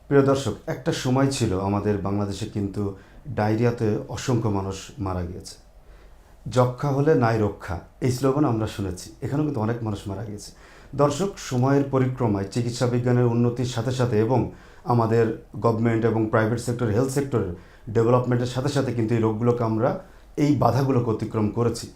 প্রিয় দর্শক, একটা সময় ছিল আমাদের বাংলাদেশে কিন্তু ডায়রিয়াতে অসংখ্য মানুষ মারা গিয়েছে। যক্ষ্মা হলে নাই রক্ষা, এই স্লোগান আমরা শুনেছি। এখানেও কিন্তু অনেক মানুষ মারা গিয়েছে। দর্শক, সময়ের পরিক্রমায় চিকিৎসা বিজ্ঞানের উন্নতির সাথে সাথে এবং আমাদের গভর্নমেন্ট এবং প্রাইভেট সেক্টর, হেলথ সেক্টরের ডেভেলপমেন্টের সাথে সাথে কিন্তু এই রোগগুলোকে আমরা এই বাধাগুলোকে অতিক্রম করেছি।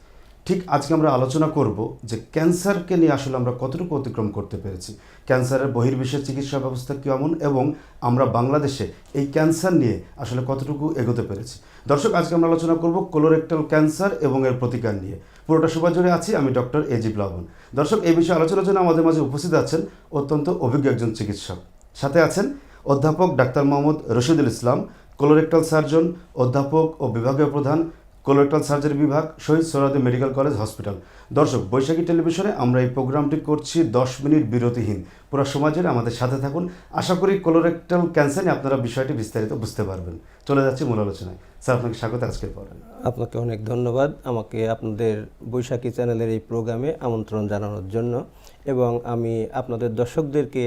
ঠিক আজকে আমরা আলোচনা করব যে ক্যান্সারকে নিয়ে আসলে আমরা কতটুকু অতিক্রম করতে পেরেছি, ক্যান্সারের বহির্বিশ্বের চিকিৎসা ব্যবস্থা কেমন, এবং আমরা বাংলাদেশে এই ক্যান্সার নিয়ে আসলে কতটুকু এগোতে পেরেছি। দর্শক, আজকে আমরা আলোচনা করব কোলোরেক্টাল ক্যান্সার এবং এর প্রতিকার নিয়ে। পুরোটা সময় জুড়ে আছি আমি ডক্টর এজি প্লাবন। দর্শক, এই বিষয়ে আলোচনার জন্য আমাদের মাঝে উপস্থিত আছেন অত্যন্ত অভিজ্ঞ একজন চিকিৎসক। সাথে আছেন অধ্যাপক ডাক্তার মোহাম্মদ রশিদুল ইসলাম, কোলোরেক্টাল সার্জন, অধ্যাপক ও বিভাগীয় প্রধান, কোলোরেক্টাল সার্জারি বিভাগ, Shaheed Suhrawardy medical college hospital. দর্শক, বৈশাখী টেলিভিশনে আমরা এই প্রোগ্রামটি করছি 10 মিনিট বিরতিহীন। পুরো সময় জুড়ে আমাদের সাথে থাকুন। আশা করি কোলোরেক্টাল ক্যান্সার নিয়ে আপনারা বিষয়টি বিস্তারিত বুঝতে পারবেন। চলে যাচ্ছি মূল আলোচনায়। স্যার, আপনাকে স্বাগত আজকের পরে। আপনাকে অনেক ধন্যবাদ আমাকে আপনাদের বৈশাখী চ্যানেলের এই প্রোগ্রামে আমন্ত্রণ জানানোর জন্য, এবং আমি আপনাদের দর্শকদেরকে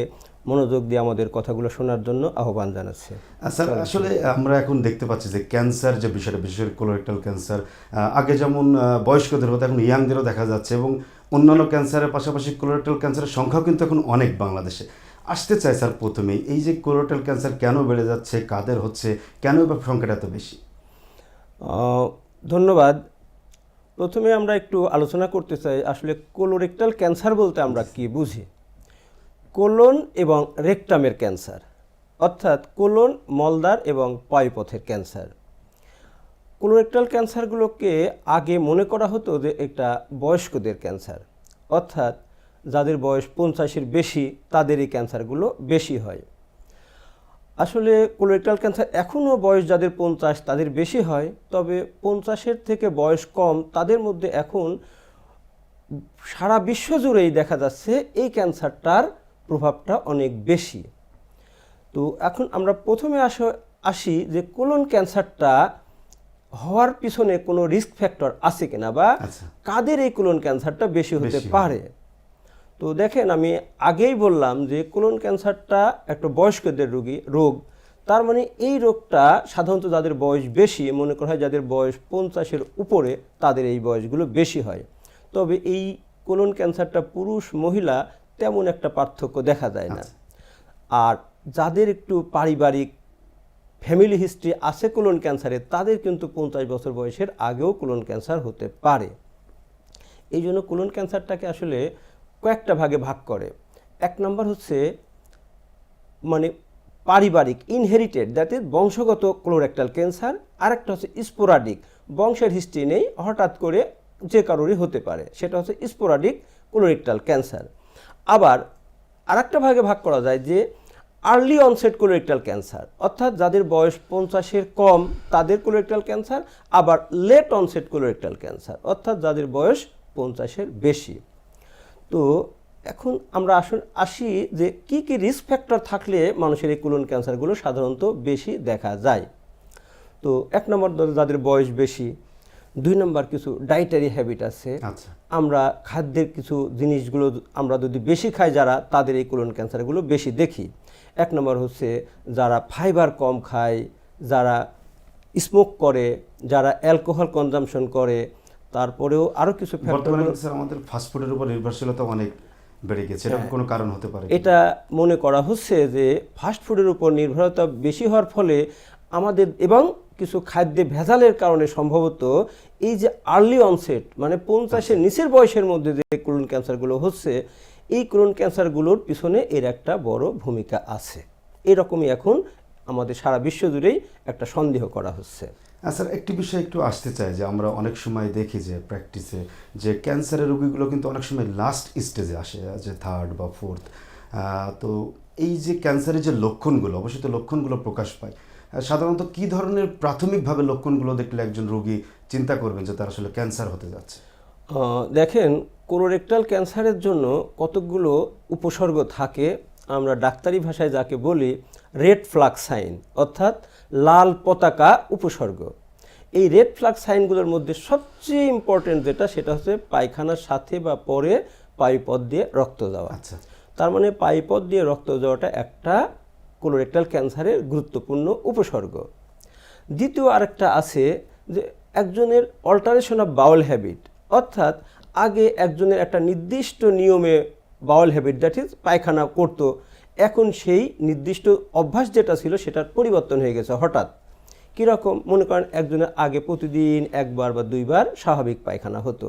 মনোযোগ দিয়ে আমাদের কথাগুলো শোনার জন্য আহ্বান জানাচ্ছি। স্যার, আসলে আমরা এখন দেখতে পাচ্ছি যে ক্যান্সার যে বিষয়টা, বিশেষ করে কোলোরেক্টাল ক্যান্সার, আগে যেমন বয়স্কদের হতো এখন ইয়াংদেরও দেখা যাচ্ছে, এবং অন্যান্য ক্যান্সারের পাশাপাশি কোলোরেক্টাল ক্যান্সারের সংখ্যাও কিন্তু এখন অনেক বাংলাদেশে। আসতে চাই স্যার, প্রথমেই এই যে কোলোরেক্টাল ক্যান্সার কেন বেড়ে যাচ্ছে, কাদের হচ্ছে, কেন এবার সংখ্যাটা এত বেশি? ধন্যবাদ। প্রথমে আমরা একটু আলোচনা করতে চাই আসলে কোলোরেক্টাল ক্যান্সার বলতে আমরা কি বুঝি। কোলন এবং রেকটামের ক্যান্সার, অর্থাৎ কোলন, মলদ্বার এবং পায়ুপথের ক্যান্সার। কোলোরেক্টাল ক্যান্সারগুলোকে আগে মনে করা হতো যে এটা বয়স্কদের ক্যান্সার, অর্থাৎ যাদের বয়স 50-এর বেশি তাদের এই ক্যান্সারগুলো বেশি হয়। আসলে কোলোরেক্টাল ক্যান্সার এখনও বয়স যাদের 50 তাদের বেশি হয়, তবে 50-এর থেকে বয়স কম তাদের মধ্যে এখন সারা বিশ্ব জুড়েই দেখা যাচ্ছে এই ক্যান্সারটার প্রভাবটা অনেক বেশি। তো এখন আমরা প্রথমে আসি যে কোলন ক্যান্সারটা হওয়ার পিছনে কোনো রিস্ক ফ্যাক্টর আছে কিনা, বা কাদের এই কোলন ক্যান্সারটা বেশি হতে পারে। তো দেখেন, আমি আগেই বললাম যে কোলন ক্যান্সারটা একটা বয়স্কদের রোগ। তার মানে এই রোগটা সাধারণত যাদের বয়স বেশি, মনে করা হয় যাদের বয়স 50-এর উপরে তাদের এই বয়সগুলো বেশি হয়। তবে এই কোলন ক্যান্সারটা পুরুষ মহিলা তেমন একটা পার্থক্য দেখা যায় না। আর যাদের একটু পারিবারিক ফ্যামিলি হিস্ট্রি আছে কোলন ক্যান্সারে, তাদের কিন্তু 50 বছর বয়সের আগেও কোলন ক্যান্সার হতে পারে। এই জন্য কোলন ক্যান্সারটাকে আসলে কয়েকটা ভাগে ভাগ করে। এক নম্বর হচ্ছে মানে পারিবারিক, ইনহেরিটেড, দ্যাট ইজ বংশগত কোলোরেক্টাল ক্যান্সার। আরেকটা হচ্ছে স্পোরাডিক, বংশের হিস্ট্রি নেই, হঠাৎ করে যে কারোরই হতে পারে, সেটা হচ্ছে স্পোরাডিক কোলোরেক্টাল ক্যান্সার। আবার আরেকটা ভাগে ভাগ করা যায় যে আর্লি অনসেট কোলোরেক্টাল ক্যান্সার, অর্থাৎ যাদের বয়স 50-এর কম তাদের কোলোরেক্টাল ক্যান্সার। আবার লেট অনসেট কোলোরেক্টাল ক্যান্সার, অর্থাৎ যাদের বয়স 50-এর বেশি। তো এখন আমরা আসি যে কি কি রিস্ক ফ্যাক্টর থাকলে মানুষের এই কোলন ক্যান্সারগুলো সাধারণত বেশি দেখা যায়। তো এক নম্বর, যাদের বয়স বেশি। 2 নম্বর, কিছু ডায়েটারি হ্যাবিট আছে। আমরা খাদ্যের কিছু জিনিসগুলো আমরা যদি বেশি খাই যারা, তাদের এই কোলন ক্যান্সারগুলো বেশি দেখি। 1 নম্বর হচ্ছে যারা ফাইবার কম খায়, যারা স্মোক করে, যারা অ্যালকোহল কনজাম্পশন করে। তারপরেও আরও কিছু ফ্যাক্টর, আমাদের ফাস্টফুডের উপর নির্ভরশীলতা অনেক বেড়ে গেছে, এটা কোনো কারণ হতে পারে? এটা মনে করা হচ্ছে যে ফাস্টফুডের উপর নির্ভরতা বেশি হওয়ার ফলে আমাদের, এবং কিছু খাদ্যে ভেজালের কারণে সম্ভবত এই যে আর্লি অনসেট, মানে 50-এর নিচের বয়সের মধ্যে যে কোলন ক্যান্সারগুলো হচ্ছে, এই কোলন ক্যান্সারগুলোর পিছনে এর একটা বড় ভূমিকা আছে। এরকমই এখন আমাদের সারা বিশ্ব জুড়েই একটা সন্দেহ করা হচ্ছে। স্যার, একটি বিষয় একটু আসতে চাই যে আমরা অনেক সময় দেখি যে প্র্যাকটিসে যে ক্যান্সারের রোগীগুলো কিন্তু অনেক সময় লাস্ট স্টেজে আসে, যে 3rd বা 4th। তো এই যে ক্যান্সারের যে লক্ষণগুলো, অবশ্যই তো লক্ষণগুলো প্রকাশ পায়। সাধারণত কী ধরনের প্রাথমিকভাবে লক্ষণগুলো দেখলে একজন রোগী চিন্তা করবেন যে তার আসলে ক্যান্সার হতে যাচ্ছে? দেখেন, কোলোরেক্টাল ক্যান্সারের জন্য কতকগুলো উপসর্গ থাকে। আমরা ডাক্তারি ভাষায় যাকে বলি রেড ফ্ল্যাগ সাইন, অর্থাৎ লাল পতাকা উপসর্গ। এই রেড ফ্ল্যাগ সাইনগুলোর মধ্যে সবচেয়ে ইম্পর্টেন্ট যেটা, সেটা হচ্ছে পায়খানার সাথে বা পরে পায়ুপথ দিয়ে রক্ত যাওয়া। তার মানে পায়ুপথ দিয়ে রক্ত যাওয়াটা একটা কোলোরেক্টাল ক্যান্সারের গুরুত্বপূর্ণ উপসর্গ। দ্বিতীয় আরেকটা আছে যে একজনের অল্টারেশন অফ বাউল হ্যাবিট, অর্থাৎ আগে একজনের একটা নির্দিষ্ট নিয়মে বাউল হ্যাবিট, দ্যাট ইজ পায়খানা করতো, এখন সেই নির্দিষ্ট অভ্যাস যেটা ছিল সেটার পরিবর্তন হয়ে গেছে হঠাৎ। কীরকম? মনে করেন একজনের আগে প্রতিদিন একবার বা দুইবার স্বাভাবিক পায়খানা হতো,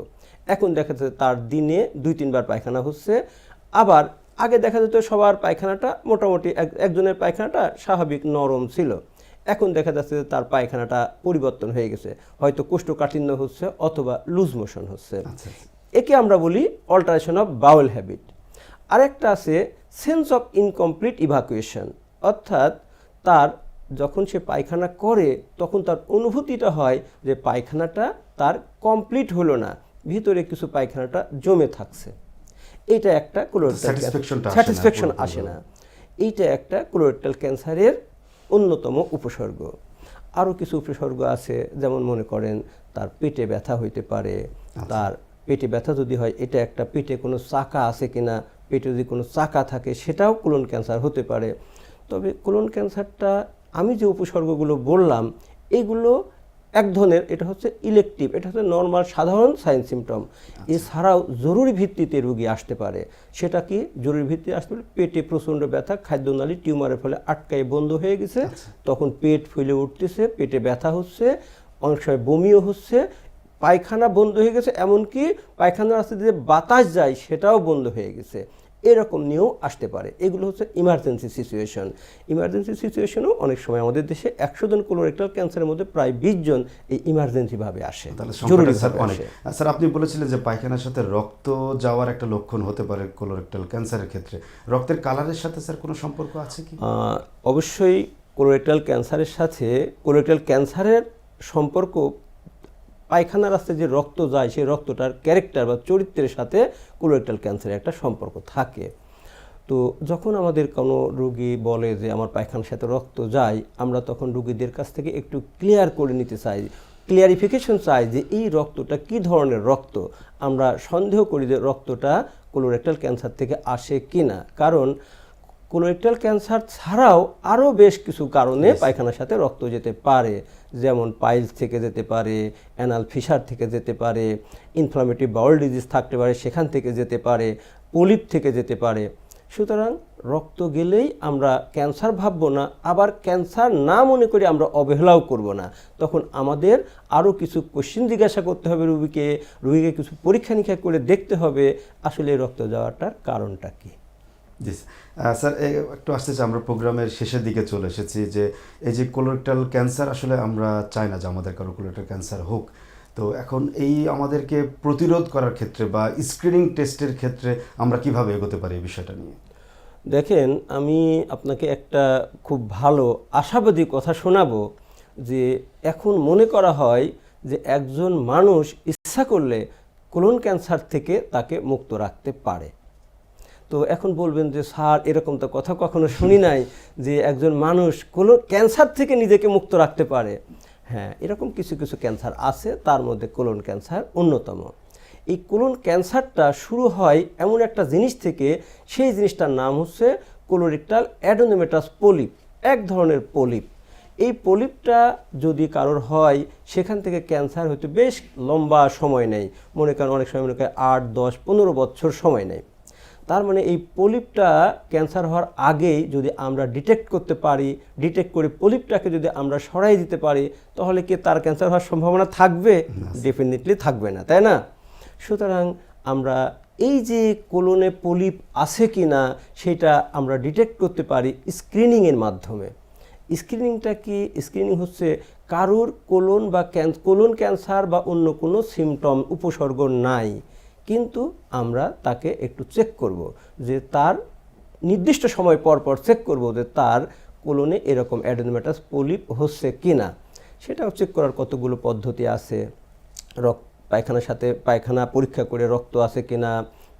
এখন দেখা যাচ্ছে তার দিনে 2-3 বার পায়খানা হচ্ছে। আবার আগে দেখা যেত সবার পায়খানাটা মোটামুটি, একজনের পায়খানাটা স্বাভাবিক নরম ছিল, এখন দেখা যাচ্ছে যে তার পায়খানাটা পরিবর্তন হয়ে গেছে, হয়তো কোষ্ঠকাঠিন্য হচ্ছে অথবা লুজ মোশন হচ্ছে। একে আমরা বলি অল্টারেশন অফ বাউল হ্যাবিট। আরেকটা আছে সেন্স অফ ইনকমপ্লিট ইভাকুয়েশন, অর্থাৎ তার যখন সে পায়খানা করে তখন তার অনুভূতিটা হয় যে পায়খানাটা তার কমপ্লিট হলো না, ভিতরে কিছু পায়খানাটা জমে থাকছে। এইটা একটা কোলোরেক্টাল স্যাটিসফ্যাকশন আসে না, এইটা একটা কোলোরেক্টাল ক্যান্সারের অন্যতম উপসর্গ। আরও কিছু উপসর্গ আছে, যেমন মনে করেন তার পেটে ব্যথা হইতে পারে। তার পেটে ব্যথা যদি হয়, এটা একটা পেটে কোনো চাকা আছে কিনা, পেটে যদি কোনো চাকা থাকে সেটাও কোলন ক্যান্সার হতে পারে। তবে কোলন ক্যান্সারটা আমি যে উপসর্গগুলো বললাম এগুলো এক ধরনের, এটা হচ্ছে ইলেকটিভ, এটা হচ্ছে নর্মাল সাধারণ সাইন সিমটম। এছাড়াও জরুরি ভিত্তিতে রোগী আসতে পারে। সেটা কি জরুরি ভিত্তিতে আসতে পারে? পেটে প্রচণ্ড ব্যথা, খাদ্যনালী টিউমারের ফলে আটকায় বন্ধ হয়ে গেছে, তখন পেট ফুলে উঠতেছে, পেটে ব্যথা হচ্ছে, অনেক সময় বমিও হচ্ছে, পায়খানা বন্ধ হয়ে গেছে, এমনকি পায়খানার রাস্তা দিয়ে বাতাস যায় সেটাও বন্ধ হয়ে গেছে, এরকম নিয়েও আসতে পারে। এগুলো হচ্ছে ইমার্জেন্সি সিচুয়েশন। ইমার্জেন্সি সিচুয়েশনও অনেক সময় আমাদের দেশে 100 জন কোলোরেক্টাল ক্যান্সারের মধ্যে প্রায় 20 জন এই ইমার্জেন্সিভাবে আসে, জরুরিভাবে আসে। স্যার, আপনি বলেছিলেন যে পায়খানার সাথে রক্ত যাওয়ার একটা লক্ষণ হতে পারে কোলোরেক্টাল ক্যান্সারের ক্ষেত্রে। রক্তের কালারের সাথে স্যার কোনো সম্পর্ক আছে কি? অবশ্যই কোলোরেক্টাল ক্যান্সারের সাথে কোলোরেক্টাল ক্যান্সারের সম্পর্ক, পায়খানা রাস্তায় যে রক্ত যায় সেই রক্তটার ক্যারেক্টার বা চরিত্রের সাথে কোলোরেক্টাল ক্যান্সারের একটা সম্পর্ক থাকে। তো যখন আমাদের কোনো রোগী বলে যে আমার পায়খানার সাথে রক্ত যায়, আমরা তখন রোগীদের কাছ থেকে একটু ক্লিয়ার করে নিতে চাই, ক্লিয়ারিফিকেশন চাই যে এই রক্তটা কি ধরনের রক্ত। আমরা সন্দেহ করি যে রক্তটা কোলোরেক্টাল ক্যান্সার থেকে আসে কি না, কারণ কোলোরেক্টাল ক্যান্সার ছাড়াও আরও বেশ কিছু কারণে পায়খানার সাথে রক্ত যেতে পারে, যেমন পাইলস থেকে যেতে পারে, অ্যানাল ফিশার থেকে যেতে পারে, ইনফ্লামেটরি বাউল ডিজিজ থাকতে পারে সেখান থেকে যেতে পারে, পলিপ থেকে যেতে পারে। সুতরাং রক্ত গেলেই আমরা ক্যান্সার ভাববো না, আবার ক্যান্সার না মনে করে আমরা অবহেলাও করব না। তখন আমাদের আরও কিছু কোশ্চেন জিজ্ঞাসা করতে হবে রোগীকে কিছু পরীক্ষা নিরীক্ষা করে দেখতে হবে আসলে রক্ত যাওয়াটার কারণটা কী। জি স্যার, একটু আসতে চাই, আমরা প্রোগ্রামের শেষের দিকে চলে এসেছি। যে এই যে কোলোরেক্টাল ক্যান্সার, আসলে আমরা চাই না যে আমাদের কারো কোলোরেক্টাল ক্যান্সার হোক। তো এখন এই আমাদেরকে প্রতিরোধ করার ক্ষেত্রে বা স্ক্রিনিং টেস্টের ক্ষেত্রে আমরা কিভাবে এগোতে পারি এই বিষয়টা নিয়ে? দেখেন, আমি আপনাকে একটা খুব ভালো আশাবাদী কথা শোনাবো যে এখন মনে করা হয় যে একজন মানুষ ইচ্ছা করলে কোলন ক্যান্সার থেকে তাকে মুক্ত রাখতে পারে। তো এখন বলবেন যে স্যার, এরকম তো কথা কখনো শুনি নাই যে একজন মানুষ কোলন ক্যান্সার থেকে নিজেকে মুক্ত রাখতে পারে। হ্যাঁ, এরকম কিছু কিছু ক্যান্সার আছে, তার মধ্যে কোলন ক্যান্সার অন্যতম। এই কোলন ক্যান্সারটা শুরু হয় এমন একটা জিনিস থেকে, সেই জিনিসটার নাম হচ্ছে কোলোরেক্টাল অ্যাডেনোমেটাস পলিপ, এক ধরনের পলিপ। এই পলিপটা যদি কারোর হয়, সেখান থেকে ক্যান্সার হতে বেশ লম্বা সময় নেয়, মনে করেন অনেক সময় মনে করেন 8, 10, 15 বছর সময় নেয়। তার মানে এই পলিপটা ক্যান্সার হওয়ার আগেই যদি আমরা ডিটেক্ট করতে পারি, ডিটেক্ট করে পলিপটাকে যদি আমরা সরাই দিতে পারি, তাহলে কি তার ক্যান্সার হওয়ার সম্ভাবনা থাকবে? ডেফিনেটলি থাকবে না, তাই না? সুতরাং আমরা এই যে কোলনে পলিপ আছে কি না সেটা আমরা ডিটেক্ট করতে পারি স্ক্রিনিংয়ের মাধ্যমে। স্ক্রিনিংটা কি? স্ক্রিনিং হচ্ছে কারুর কোলন বা কোলন ক্যান্সার বা অন্য কোনো সিমটম উপসর্গ নাই, কিন্তু আমরা তাকে একটু চেক করব যে তার নির্দিষ্ট সময় পর পর চেক করব যে তার কোলনে এরকম অ্যাডেনোমেটাস পলিপ হচ্ছে কি না। সেটাও চেক করার কতগুলো পদ্ধতি আছে। পায়খানার সাথে পায়খানা পরীক্ষা করে রক্ত আছে কিনা,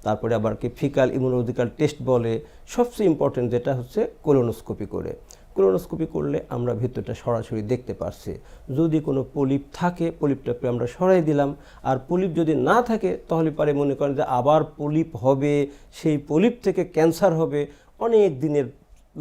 তারপরে আবার কি ফিকাল ইমিউনোলজিক্যাল টেস্ট বলে, সবচেয়ে ইম্পর্টেন্ট যেটা হচ্ছে কোলোনোস্কোপি করে। কোলোনোস্কোপি করলে আমরা ভিতরটা সরাসরি দেখতে পারছি। যদি কোনো পলিপ থাকে, পলিপটাকে আমরা সরাই দিলাম, আর পলিপ যদি না থাকে তাহলে পরে মনে করেন যে আবার পলিপ হবে, সেই পলিপ থেকে ক্যান্সার হবে, অনেক দিনের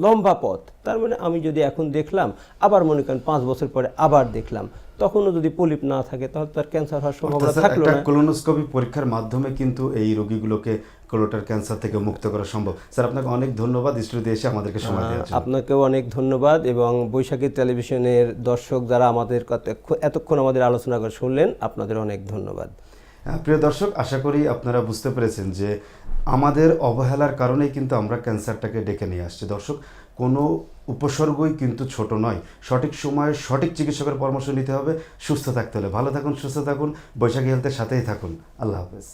লম্বা পথ। তার মানে আমি যদি এখন দেখলাম, আবার মনে করেন 5 বছর পরে আবার দেখলাম, তখনও যদি পলিপ না থাকে তাহলে তার ক্যান্সার হওয়ার সম্ভাবনা অর্থাৎ থাকলো একটা না। কোলোনোস্কোপি পরীক্ষার মাধ্যমে কিন্তু এই রোগীগুলোকে কোলোরেক্টাল ক্যান্সার থেকে মুক্ত করা সম্ভব। স্যার আপনাকে অনেক ধন্যবাদ স্টুডিওতে এসে আমাদেরকে সময় দেওয়ার জন্য। আপনাকেও অনেক ধন্যবাদ, এবং বৈশাখী টেলিভিশনের দর্শক যারা আমাদের এতক্ষণ আমাদের আলোচনা করে শুনলেন, আপনাদের অনেক ধন্যবাদ। প্রিয় দর্শক, আশা করি আপনারা বুঝতে পেরেছেন যে আমাদের অবহেলার কারণেই কিন্তু আমরা ক্যান্সারটাকে ডেকে নিয়ে আসছি। দর্শক, কোনো উপসর্গই কিন্তু ছোট নয়। সঠিক সময়ে সঠিক চিকিৎসকের পরামর্শ নিতে হবে। সুস্থ থাকতে হলে ভালো থাকুন, সুস্থ থাকুন, বৈশাখী হেলথের সাথেই থাকুন। আল্লাহ হাফেজ।